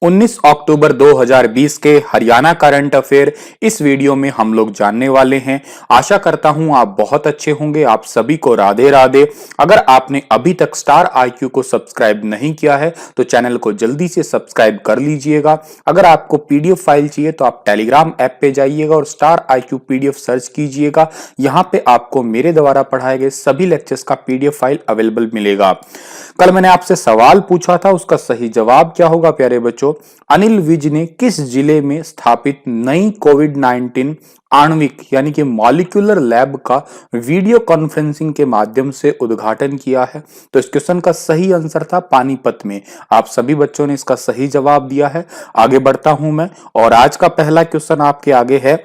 19 अक्टूबर 2020 के Haryana current affair इस video में हम लोग जानने वाले हैं। आशा करता हूं आप बहुत अच्छे होंगे। आप सभी को राधे राधे। अगर आपने अभी तक स्टार आईक्यू को सब्सक्राइब नहीं किया है तो चैनल को जल्दी से सब्सक्राइब कर लीजिएगा। अगर आपको पीडीएफ फाइल चाहिए तो आप टेलीग्राम ऐप पे जाइएगा और स्टार आईक्यू पीडीएफ सर्च कीजिएगा। यहां पे आपको मेरे द्वारा पढ़ाए गए सभी लेक्चर्स का पीडीएफ फाइल अवेलेबल मिलेगा। कल मैंने आपसे सवाल पूछा था, उसका सही जवाब क्या होगा प्यारे बच्चों? अनिल विज ने किस जिले में स्थापित नई कोविड-19 आणविक यानी कि मॉलिक्यूलर लैब का वीडियो कॉन्फ्रेंसिंग के माध्यम से उद्घाटन किया है? तो इस क्वेश्चन का सही आंसर था पानीपत में। आप सभी बच्चों ने इसका सही जवाब दिया है। आगे बढ़ता हूं मैं और आज का पहला क्वेश्चन आपके आगे है।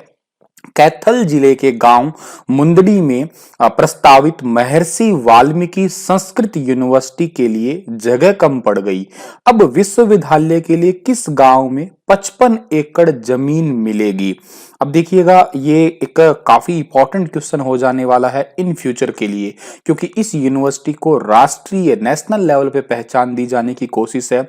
कैथल जिले के गांव मुंदड़ी में प्रस्तावित महर्षि वाल्मीकि संस्कृत यूनिवर्सिटी के लिए जगह कम पड़ गई। अब विश्वविद्यालय के लिए किस गांव में 55 एकड़ जमीन मिलेगी? अब देखिएगा, ये एक काफी इंपॉर्टेंट क्वेश्चन हो जाने वाला है इन फ्यूचर के लिए, क्योंकि इस यूनिवर्सिटी को राष्ट्रीय नेशनल लेवल पे पहचान दी जाने की कोशिश है।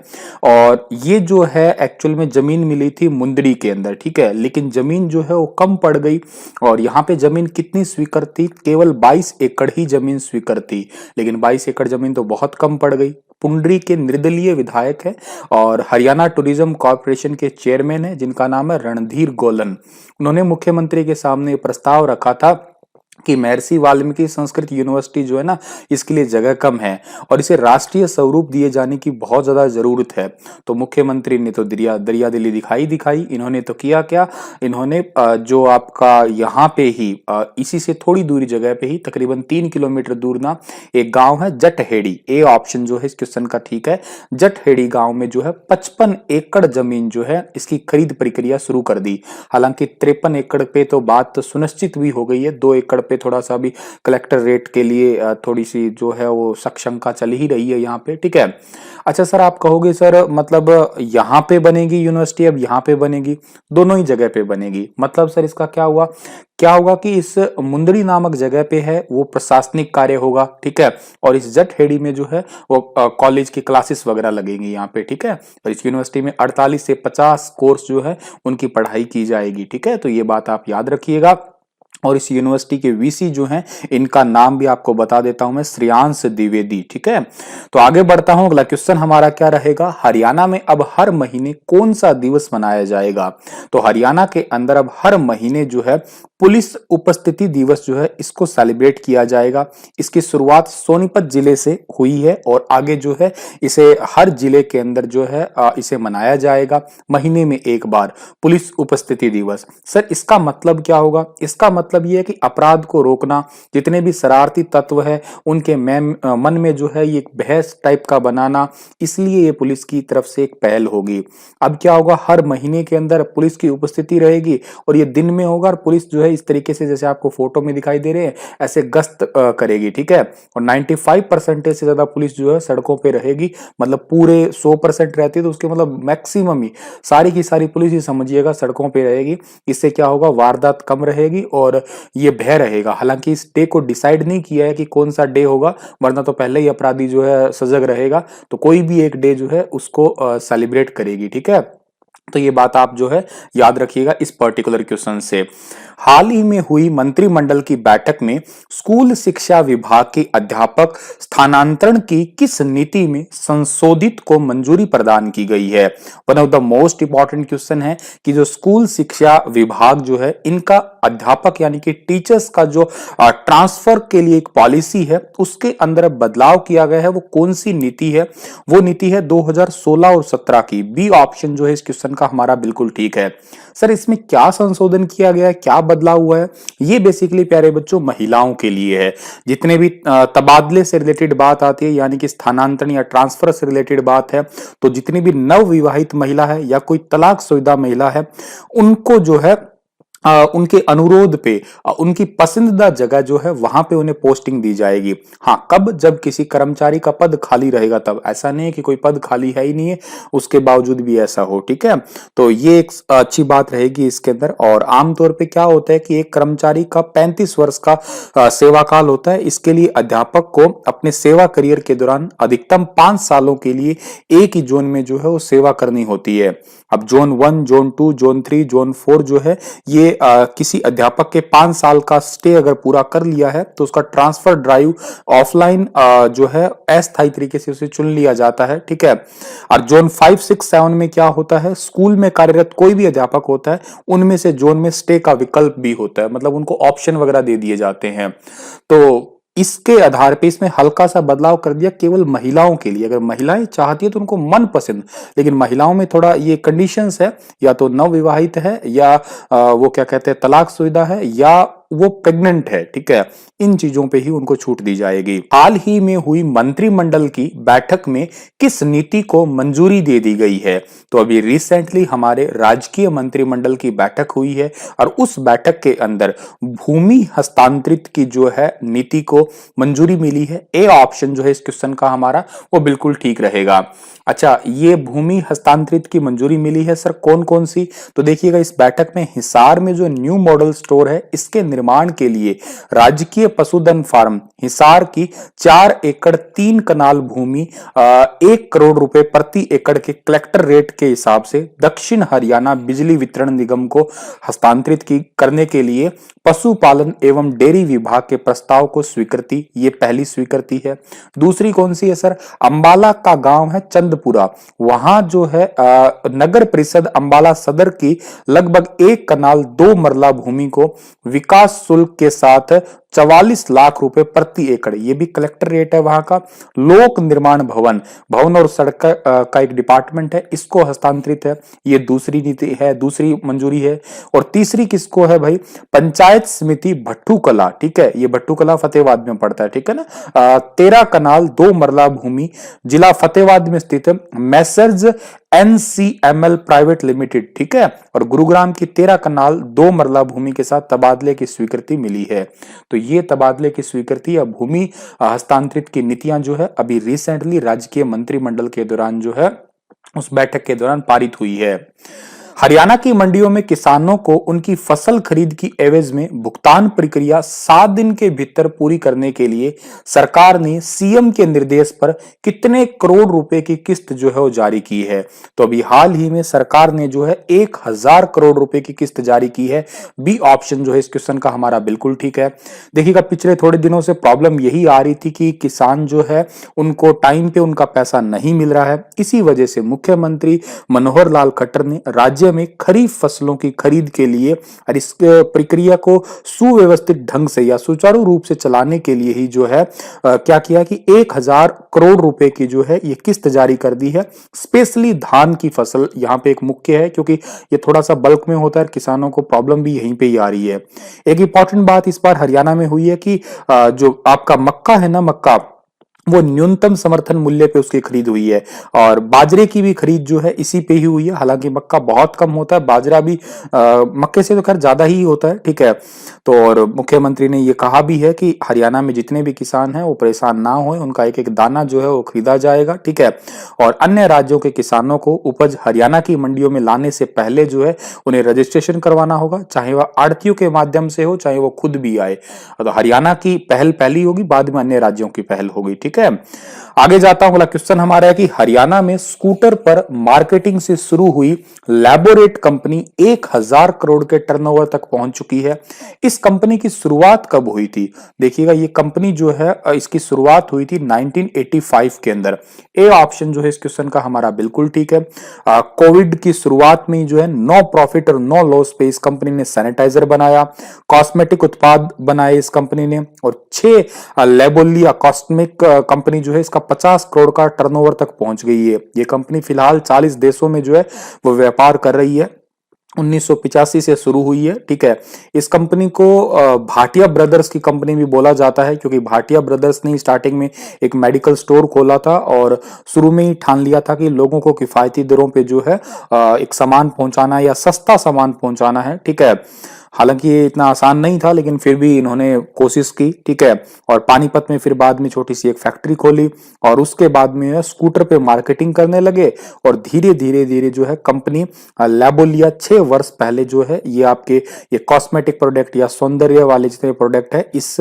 और ये जो है एक्चुअल में जमीन मिली थी मुंदड़ी के अंदर, ठीक है, लेकिन जमीन जो है वो कम पड़ गई। और यहाँ पे जमीन कितनी स्वीकृत थी? केवल 22 एकड़ ही जमीन स्वीकृत थी, लेकिन 22 एकड़ जमीन तो बहुत कम पड़ गई। पुंडरी के निर्दलीय विधायक है और हरियाणा टूरिज्म कॉर्पोरेशन के चेयरमैन है, जिनका नाम है रणधीर गोलन। उन्होंने मुख्यमंत्री के सामने प्रस्ताव रखा था कि महर्षि वाल्मीकि संस्कृत यूनिवर्सिटी जो है ना, इसके लिए जगह कम है और इसे राष्ट्रीय स्वरूप दिए जाने की बहुत ज्यादा जरूरत है। तो मुख्यमंत्री ने तो दरियादिली दिखाई। इन्होंने तो किया क्या? इन्होंने जो आपका यहाँ पे ही इसी से थोड़ी दूरी जगह पे ही तकरीबन 3 किलोमीटर दूर ना एक गांव है जटहेड़ी। ए ऑप्शन जो है इस क्वेश्चन का ठीक है। जटहेड़ी गांव में जो है 55 एकड़ जमीन जो है इसकी खरीद प्रक्रिया शुरू कर दी। हालांकि 53 एकड़ पे तो बात तो सुनिश्चित भी हो गई है। 2 एकड़ पे थोड़ा सा भी कलेक्टर रेट के लिए थोड़ी सी जो है वो शंका चल ही रही है यहाँ पे, ठीक है। अच्छा सर, आप कहोगे सर मतलब यहाँ पे बनेगी यूनिवर्सिटी, अब यहाँ पे बनेगी? दोनों ही जगह पे बनेगी। मतलब सर इसका क्या हुआ? क्या होगा कि इस मुंदड़ी नामक जगह पे है वो प्रशासनिक कार्य होगा, ठीक है, और इस जटहेड़ी में जो है वो कॉलेज की क्लासेस वगैरह लगेंगी यहाँ पे, ठीक है। और इस यूनिवर्सिटी में 48 से 50 कोर्स जो है उनकी पढ़ाई की जाएगी, ठीक है। तो ये बात आप याद रखिएगा। और इस यूनिवर्सिटी के वीसी जो हैं, इनका नाम भी आपको बता देता हूं मैं, श्रेयांश द्विवेदी, ठीक है। तो आगे बढ़ता हूं। अगला क्वेश्चन हमारा क्या रहेगा? हरियाणा में अब हर महीने कौन सा दिवस मनाया जाएगा? तो हरियाणा के अंदर अब हर महीने जो है पुलिस उपस्थिति दिवस जो है इसको सेलिब्रेट किया जाएगा। इसकी शुरुआत सोनीपत जिले से हुई है और आगे जो है इसे हर जिले के अंदर जो है इसे मनाया जाएगा महीने में एक बार, पुलिस उपस्थिति दिवस। सर इसका मतलब क्या होगा? इसका मतलब ये है कि अपराध को रोकना, जितने भी शरारती तत्व है उनके मन में जो है ये एक बहस टाइप का बनाना, इसलिए ये पुलिस की तरफ से एक पहल होगी। अब क्या होगा? हर महीने के अंदर पुलिस की उपस्थिति रहेगी और ये दिन में होगा और पुलिस जो है इस तरीके से जैसे आपको फोटो में दिखाई दे रहे हैं ऐसे गश्त करेगी, ठीक है। और 95% से ज्यादा पुलिस जो है सड़कों पे रहेगी। मतलब पूरे 100% रहती है तो उसके मतलब मैक्सिमम ही सारी की सारी पुलिस ही समझिएगा सड़कों पे रहेगी। इससे क्या होगा? वारदात कम रहेगी और ये भय रहेगा। हालांकि इस डे को डिसाइड नहीं किया है कि कौन सा डे होगा, वरना तो पहले ही अपराधी जो है सजग रहेगा। तो कोई भी एक डे जो है उसको सेलिब्रेट करेगी, ठीक है। तो ये बात आप जो है याद रखिएगा इस पर्टिकुलर क्वेश्चन से। हाल ही में हुई मंत्रिमंडल की बैठक में स्कूल शिक्षा विभाग के अध्यापक स्थानांतरण की किस नीति में संशोधित को मंजूरी प्रदान की गई है? One of the most important question है कि जो स्कूल शिक्षा विभाग जो है इनका अध्यापक यानी कि टीचर्स का जो ट्रांसफर के लिए एक पॉलिसी है उसके अंदर बदलाव किया गया है। वो कौन सी नीति है? वो नीति है 2016 और 17 की। बी ऑप्शन जो है इस क्वेश्चन का हमारा बिल्कुल ठीक है। सर इसमें क्या संशोधन किया गया है, क्या बदलाव हुआ है? ये बेसिकली प्यारे बच्चों महिलाओं के लिए है। जितने भी तबादले से रिलेटेड बात आती है यानी कि स्थानांतरण या ट्रांसफर से रिलेटेड बात है, तो जितनी भी नव विवाहित महिला है या कोई तलाकशुदा महिला है उनको जो है उनके अनुरोध पे उनकी पसंदीदा जगह जो है वहां पे उन्हें पोस्टिंग दी जाएगी। हाँ, कब? जब किसी कर्मचारी का पद खाली रहेगा तब। ऐसा नहीं है कि कोई पद खाली है ही नहीं है उसके बावजूद भी ऐसा हो, ठीक है। तो ये एक अच्छी बात रहेगी इसके अंदर। और आमतौर पे क्या होता है कि एक कर्मचारी का 35 वर्ष का सेवा काल होता है। इसके लिए अध्यापक को अपने सेवा करियर के दौरान अधिकतम 5 सालों के लिए एक ही जोन में जो है वो सेवा करनी होती है। अब जोन 1, जोन 2, जोन 3, जोन 4 जो है ये किसी अध्यापक के 5 साल का स्टे अगर पूरा कर लिया है तो उसका ट्रांसफर ड्राइव ऑफलाइन जो है अस्थायी तरीके से उसे चुन लिया जाता है, ठीक है। और जोन 5, 6, 7 में क्या होता है, स्कूल में कार्यरत कोई भी अध्यापक होता है उनमें से जोन में स्टे का विकल्प भी होता है, मतलब उनको ऑप्शन वगैरह दे दिए जाते हैं। तो इसके आधार पे इसमें हल्का सा बदलाव कर दिया केवल महिलाओं के लिए। अगर महिलाएं चाहती है तो उनको मन पसंद, लेकिन महिलाओं में थोड़ा ये कंडीशंस है, या तो नवविवाहित है, या वो क्या कहते हैं तलाक शुदा है, या वो प्रेग्नेंट है, ठीक है। इन चीजों पे ही उनको छूट दी जाएगी। हाल ही में हुई मंत्रिमंडल की बैठक में किस नीति को मंजूरी दे दी गई है? तो अभी रिसेंटली हमारे राजकीय मंत्रिमंडल की बैठक हुई है और उस बैठक के अंदर भूमि हस्तांतरित की जो है नीति को मंजूरी मिली है। ए ऑप्शन जो है इस क्वेश्चन का हमारा वो बिल्कुल ठीक रहेगा। अच्छा, ये भूमि हस्तांतरित की मंजूरी मिली है सर कौन कौन सी? तो देखिएगा इस बैठक में हिसार में जो न्यू मॉडल स्टोर है इसके निर्माण के लिए राजकीय पशुधन फार्म हिसार की 4 एकड़ 3 कनाल भूमि 1 करोड़ रुपए प्रति एकड़ के कलेक्टर रेट के हिसाब से दक्षिण हरियाणा बिजली वितरण निगम को हस्तांतरित करने के लिए पशुपालन एवं डेयरी विभाग के प्रस्ताव को स्वीकृति, ये पहली स्वीकृति है। दूसरी कौन सी है सर? अंबाला का गांव है चंदपुरा, वहां जो है नगर परिषद अंबाला सदर की लगभग 1 कनाल 2 मरला भूमि को विकास शुल्क के साथ 44 लाख रुपए प्रति एकड़, ये भी कलेक्टर रेट है वहां का। लोक निर्माण भवन, भवन और सड़क का एक डिपार्टमेंट है, इसको हस्तांतरित है, ये दूसरी नीति है, दूसरी मंजूरी है। और तीसरी किसको है भाई? पंचायत समिति भट्टू कला, ठीक है, ये भट्टू कला फतेहाबाद में पड़ता है, ठीक है ना। 13 कनाल 2 मरला भूमि जिला फतेहाबाद में स्थित है, मैसर्ज NCML प्राइवेट लिमिटेड, ठीक है। और गुरुग्राम की 13 कनाल 2 मरला भूमि के साथ तबादले की स्वीकृति मिली है। तो ये तबादले की स्वीकृति या भूमि हस्तांतरित की नीतियां जो है अभी रिसेंटली राजकीय मंत्रिमंडल के दौरान जो है उस बैठक के दौरान पारित हुई है। हरियाणा की मंडियों में किसानों को उनकी फसल खरीद की एवज में भुगतान प्रक्रिया 7 दिन के भीतर पूरी करने के लिए सरकार ने सीएम के निर्देश पर कितने करोड़ रुपए की किस्त जो है वो जारी की है? तो अभी हाल ही में सरकार ने जो है 1000 करोड़ रुपए की किस्त जारी की है। बी ऑप्शन जो है इस क्वेश्चन का हमारा बिल्कुल ठीक है। देखिएगा पिछले थोड़े दिनों से प्रॉब्लम यही आ रही थी कि किसान जो है उनको टाइम पे उनका पैसा नहीं मिल रहा है। इसी वजह से मुख्यमंत्री मनोहर लाल खट्टर ने राज्य में खरीफ फसलों की खरीद के लिए और इस प्रक्रिया को सुव्यवस्थित ढंग से या सुचारू रूप से चलाने के लिए ही जो है क्या किया कि 1000 करोड़ रुपए की जो है ये किस्त जारी कर दी है। स्पेशली धान की फसल यहाँ पे एक मुख्य है क्योंकि ये थोड़ा सा बल्क में होता है, किसानों को प्रॉब्लम भी यहीं पे ही आ रही है। एक इंपॉर्टेंट बात इस बार हरियाणा में हुई है कि जो आपका मक्का है ना, मक्का वो न्यूनतम समर्थन मूल्य पे उसकी खरीद हुई है और बाजरे की भी खरीद जो है इसी पे ही हुई है। हालांकि मक्का बहुत कम होता है, बाजरा भी मक्के से तो खैर ज्यादा ही होता है, ठीक है। तो और मुख्यमंत्री ने ये कहा भी है कि हरियाणा में जितने भी किसान हैं वो परेशान ना हो, उनका एक एक दाना जो है वो खरीदा जाएगा, ठीक है। और अन्य राज्यों के किसानों को उपज हरियाणा की मंडियों में लाने से पहले जो है उन्हें रजिस्ट्रेशन करवाना होगा, चाहे वह आड़तियों के माध्यम से हो चाहे वो खुद भी आए। तो हरियाणा की पहल पहली होगी, बाद में अन्य राज्यों की पहल होगी, ठीक है। आगे जाता हूं, अगला क्वेश्चन हमारा है कि हरियाणा में स्कूटर पर मार्केटिंग से शुरू हुई लैबोरेट कंपनी 1000 करोड़ के टर्नओवर तक पहुंच चुकी है। इस कंपनी की शुरुआत कब हुई थी? देखिएगा ये कंपनी जो है इसकी शुरुआत हुई थी 1985 के अंदर। ए ऑप्शन जो है इस क्वेश्चन का हमारा बिल्कुल ठीक है। कोविड की शुरुआत में जो है नो प्रॉफिट और नो लॉस पे इस कंपनी ने सैनिटाइजर बनाया, कॉस्मेटिक उत्पाद बनाए इस कंपनी ने, और 6 लेबोलिया कॉस्मेटिक कंपनी जो है इसका 50 करोड़ का टर्नओवर तक पहुंच गई है। ये कंपनी फिलहाल 40 देशों में जो है वो व्यापार कर रही है। 1985 से शुरू हुई है, ठीक है। इस कंपनी को भाटिया ब्रदर्स की कंपनी भी बोला जाता है क्योंकि भाटिया ब्रदर्स ने स्टार्टिंग में एक मेडिकल स्टोर खोला था और शुरू में ही ठान लिया था कि लोगों को किफायती दरों पे जो है एक सामान पहुंचाना या सस्ता सामान पहुंचाना है, ठीक है। हालांकि ये इतना आसान नहीं था, लेकिन फिर भी इन्होंने कोशिश की, ठीक है। और पानीपत में फिर बाद में छोटी सी एक फैक्ट्री खोली और उसके बाद में स्कूटर पे मार्केटिंग करने लगे और धीरे धीरे धीरे जो है कंपनी लैबोलिया 6 वर्ष पहले जो है ये आपके ये कॉस्मेटिक प्रोडक्ट या सौंदर्य वाले जितने प्रोडक्ट है इस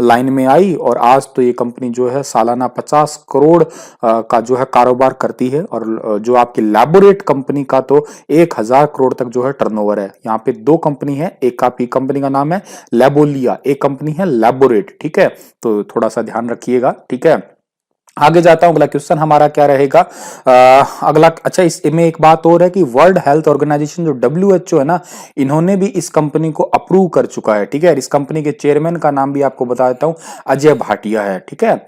लाइन में आई और आज तो ये कंपनी जो है सालाना 50 करोड़ का जो है कारोबार करती है। और जो आपकी लैबोरेट कंपनी का तो 1000 करोड़ तक जो है टर्नओवर है। यहाँ पे दो कंपनी है, एक आपकी कंपनी का नाम है लैबोलिया, एक कंपनी है लैबोरेट, ठीक है। तो थोड़ा सा ध्यान रखिएगा, ठीक है। आगे जाता हूं, अगला क्वेश्चन हमारा क्या रहेगा। अगला, अच्छा इसमें एक बात और है कि वर्ल्ड हेल्थ ऑर्गेनाइजेशन जो WHO है ना, इन्होंने भी इस कंपनी को अप्रूव कर चुका है, ठीक है। इस कंपनी के चेयरमैन का नाम भी आपको बता देता हूं, अजय भाटिया है, ठीक है।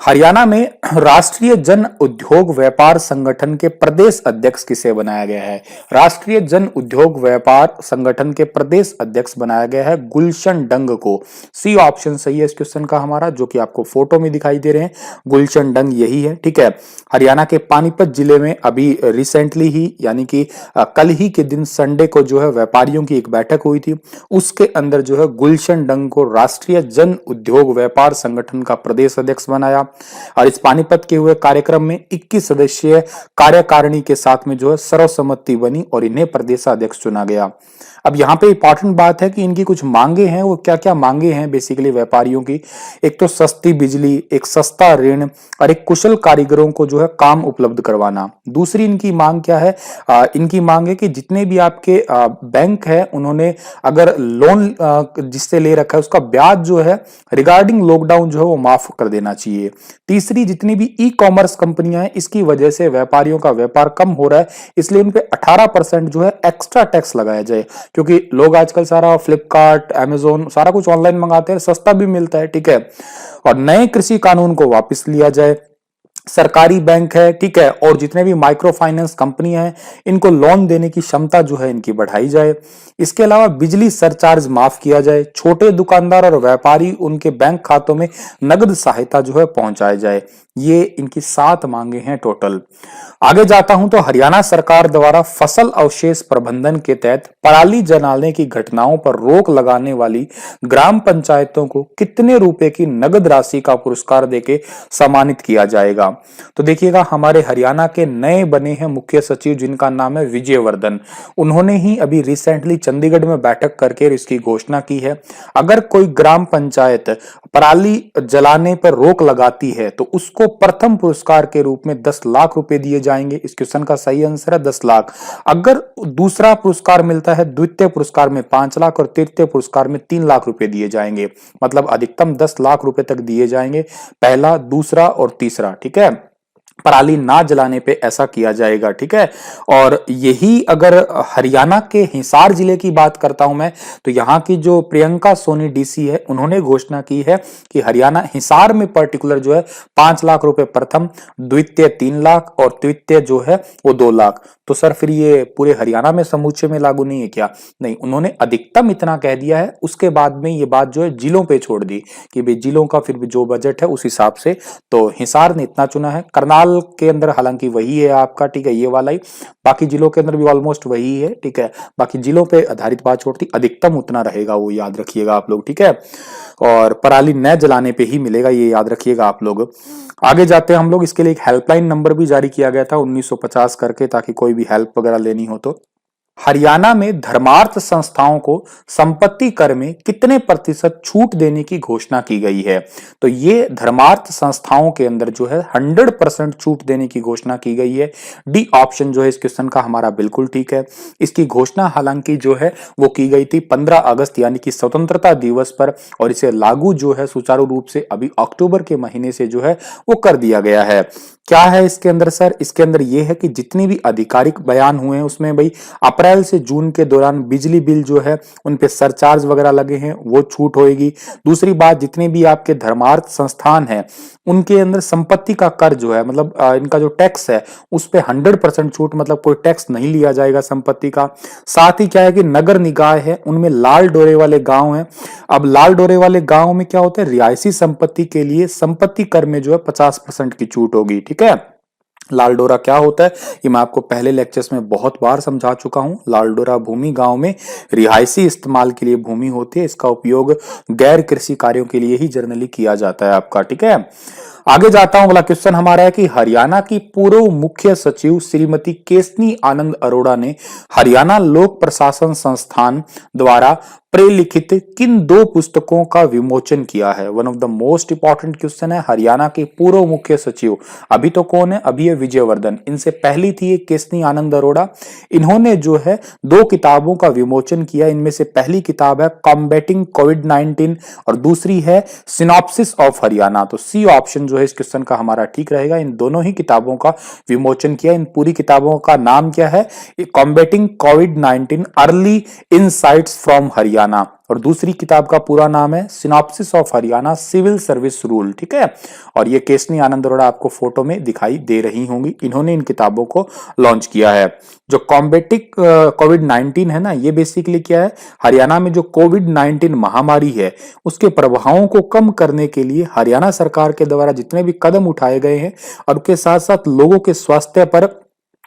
हरियाणा में राष्ट्रीय जन उद्योग व्यापार संगठन के प्रदेश अध्यक्ष किसे बनाया गया है? राष्ट्रीय जन उद्योग व्यापार संगठन के प्रदेश अध्यक्ष बनाया गया है गुलशन डंग को। सी ऑप्शन सही है इस क्वेश्चन का हमारा, जो कि आपको फोटो में दिखाई दे रहे हैं, गुलशन डंग यही है, ठीक है। हरियाणा के पानीपत जिले में अभी रिसेंटली ही यानी कि कल ही के दिन संडे को जो है व्यापारियों की एक बैठक हुई थी, उसके अंदर जो है गुलशन डंग को राष्ट्रीय जन उद्योग व्यापार संगठन का प्रदेश अध्यक्ष बनाया। और इस पानीपत के हुए कार्यक्रम में 21 सदस्यीय कार्यकारिणी के साथ में जो है सर्वसम्मति बनी और इन्हें प्रदेशाध्यक्ष चुना गया। अब यहाँ पे इंपॉर्टेंट बात है कि इनकी कुछ मांगे हैं, वो क्या क्या मांगे हैं बेसिकली व्यापारियों की। एक तो सस्ती बिजली, एक सस्ता ऋण और एक कुशल कारीगरों को जो है काम उपलब्ध करवाना। दूसरी इनकी मांग क्या है? इनकी मांग है कि जितने भी आपके बैंक है उन्होंने अगर लोन जिससे ले रखा है उसका ब्याज जो है रिगार्डिंग लॉकडाउन जो है वो माफ कर देना चाहिए। तीसरी, जितनी भी ई कॉमर्स कंपनियां हैं इसकी वजह से व्यापारियों का व्यापार कम हो रहा है, इसलिए उन पे 18% जो है एक्स्ट्रा टैक्स लगाया जाए, क्योंकि लोग आजकल सारा फ्लिपकार्ट, अमेजोन सारा कुछ ऑनलाइन मंगाते हैं, सस्ता भी मिलता है, ठीक है। और नए कृषि कानून को वापस लिया जाए। सरकारी बैंक है, ठीक है, और जितने भी माइक्रो फाइनेंस कंपनियां हैं इनको लोन देने की क्षमता जो है इनकी बढ़ाई जाए। इसके अलावा बिजली सरचार्ज माफ किया जाए। छोटे दुकानदार और व्यापारी उनके बैंक खातों में नगद सहायता जो है पहुंचाई जाए। ये इनकी 7 मांगे हैं टोटल। आगे जाता हूं तो हरियाणा सरकार द्वारा फसल अवशेष प्रबंधन के तहत पराली जलाने की घटनाओं पर रोक लगाने वाली ग्राम पंचायतों को कितने रुपए की नगद राशि का पुरस्कार देके सम्मानित किया जाएगा? तो देखिएगा, हमारे हरियाणा के नए बने हैं मुख्य सचिव जिनका नाम है विजयवर्धन, उन्होंने ही अभी रिसेंटली चंडीगढ़ में बैठक करके इसकी घोषणा की है। अगर कोई ग्राम पंचायत पराली जलाने पर रोक लगाती है तो उसको प्रथम पुरस्कार के रूप में 10 लाख रुपए दिए जाएंगे। इस क्वेश्चन का सही आंसर है 10 लाख। अगर दूसरा पुरस्कार मिलता है, द्वितीय पुरस्कार में 5 लाख और तृतीय पुरस्कार में 3 लाख रुपए दिए जाएंगे। मतलब अधिकतम 10 लाख रुपए तक दिए जाएंगे, पहला, दूसरा और तीसरा, ठीक है। पराली ना जलाने पे ऐसा किया जाएगा, ठीक है। और यही अगर हरियाणा के हिसार जिले की बात करता हूं मैं, तो यहाँ की जो प्रियंका सोनी डीसी है उन्होंने घोषणा की है कि हरियाणा हिसार में पर्टिकुलर जो है 5 लाख रुपए प्रथम, द्वितीय 3 लाख और तृतीय जो है वो 2 लाख। तो सर फिर ये पूरे हरियाणा में समूचे में लागू नहीं है क्या? नहीं, उन्होंने अधिकतम इतना कह दिया है, उसके बाद में ये बात जो है जिलों पे छोड़ दी कि भाई जिलों का फिर भी जो बजट है उस हिसाब से। तो हिसार ने इतना चुना है। करनाल के अंदर हालांकि वही है आपका, ठीक है, ये वाला ही। बाकी जिलों के अंदर भी ऑलमोस्ट वही है, ठीक है। बाकी जिलों पे आधारित बात छोड़ती, अधिकतम उतना रहेगा, वो याद रखिएगा आप लोग, ठीक है। और पराली न जलाने पे ही मिलेगा, ये याद रखिएगा आप लोग। आगे जाते हैं हम लोग। इसके लिए एक हेल्पलाइन नंबर भी जारी किया गया था 1950 करके, ताकि कोई भी हेल्प वगैरह लेनी हो तो। हरियाणा में धर्मार्थ संस्थाओं को संपत्ति कर में कितने प्रतिशत छूट देने की घोषणा की गई है? तो ये धर्मार्थ संस्थाओं के अंदर जो है 100% छूट देने की घोषणा की गई है। डी ऑप्शन जो है इस क्वेश्चन का हमारा बिल्कुल ठीक है। इसकी घोषणा हालांकि जो है वो की गई थी 15 अगस्त यानी कि स्वतंत्रता दिवस पर, और इसे लागू जो है सुचारू रूप से अभी अक्टूबर के महीने से जो है वो कर दिया गया है। क्या है इसके अंदर सर? इसके अंदर ये है कि जितनी भी आधिकारिक बयान हुए हैं उसमें भाई अप्रैल से जून के दौरान बिजली बिल जो है उन पे सरचार्ज वगैरह लगे हैं वो छूट होएगी। दूसरी बात, जितने भी आपके धर्मार्थ संस्थान हैं उनके अंदर संपत्ति का कर जो है, मतलब इनका जो टैक्स है उस पे 100% छूट, मतलब कोई टैक्स नहीं लिया जाएगा संपत्ति का। साथ ही क्या है कि नगर निकाय है उनमें लाल डोरे वाले गांव हैं। अब लाल डोरे वाले गांव में क्या होता है, रिहायशी संपत्ति के लिए संपत्ति कर में जो है 50% की छूट होगी, ठीक है। लाल डोरा क्या होता है ये मैं आपको पहले लेक्चर्स में बहुत बार समझा चुका हूं। लाल डोरा भूमि गांव में रिहायशी इस्तेमाल के लिए भूमि होती है। इसका उपयोग गैर कृषि कार्यों के लिए ही जनरली किया जाता है आपका, ठीक है। आगे जाता हूं, अगला क्वेश्चन हमारा है कि हरियाणा की पूर्व मुख्य सचिव श्रीमती केसनी आनंद अरोड़ा ने हरियाणा लोक प्रशासन संस्थान द्वारा प्रेलिखित किन दो पुस्तकों का विमोचन किया है। One of the most important question है। हरियाणा के पूर्व मुख्य सचिव अभी तो कौन है, अभी है विजयवर्धन। इनसे पहली थी ये केसनी आनंद अरोड़ा। इन्होंने जो है दो किताबों का विमोचन किया। इनमें से पहली किताब है कॉम्बैटिंग कोविड-19 और दूसरी है सिनॉप्सिस ऑफ हरियाणा। तो सी ऑप्शन जो है इस क्वेश्चन का हमारा ठीक रहेगा। इन दोनों ही किताबों का विमोचन किया। इन पूरी किताबों का नाम क्या है, कॉम्बैटिंग कोविड-19 अर्ली इनसाइट्स फ्रॉम हरियाणा, और दूसरी किताब का पूरा नाम है synopsis of Haryana civil service rule, ठीक है। और ये केसनी आनंद अरोड़ा आपको फोटो में दिखाई दे रही होंगी। इन्होंने इन किताबों को लॉन्च किया है। जो कॉम्बैटिंग कोविड-19 है ना, ये बेसिकली क्या है, हरियाणा में जो कोविड-19 महामारी है उसके प्रभावों को कम करने के लिए हरियाणा सरकार के द्वारा जितने भी कदम उठाए गए हैं और उसके साथ साथ लोगों के स्वास्थ्य पर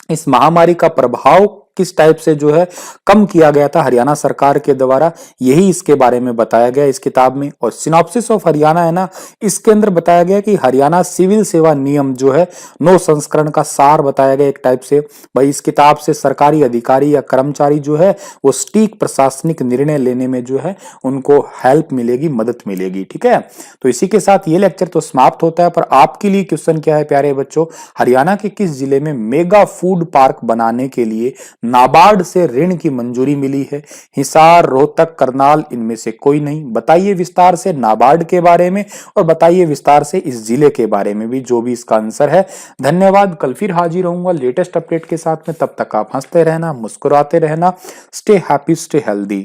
इस महामारी का प्रभाव किस टाइप से जो है कम किया गया था हरियाणा सरकार के द्वारा, यही इसके बारे में बताया गया इस किताब में। और सिनॉप्सिस ऑफ हरियाणा है ना, इसके अंदर बताया गया कि हरियाणा सिविल सेवा नियम जो है 9 संस्करण का सार बताया गया एक टाइप से। भाई इस किताब से सरकारी अधिकारी या कर्मचारी जो है वो सटीक प्रशासनिक निर्णय लेने में जो है उनको हेल्प मिलेगी, मदद मिलेगी, ठीक है। तो इसी के साथ ये लेक्चर तो समाप्त होता है। पर आपके लिए क्वेश्चन क्या है प्यारे बच्चों, हरियाणा के किस जिले में मेगा फूड पार्क बनाने के लिए नाबार्ड से ऋण की मंजूरी मिली है। हिसार, रोहतक, करनाल, इनमें से कोई नहीं। बताइए विस्तार से नाबार्ड के बारे में और बताइए विस्तार से इस जिले के बारे में भी, जो भी इसका आंसर है। धन्यवाद। कल फिर हाजिर रहूंगा लेटेस्ट अपडेट के साथ में। तब तक आप हंसते रहना, मुस्कुराते रहना। Stay happy, stay healthy.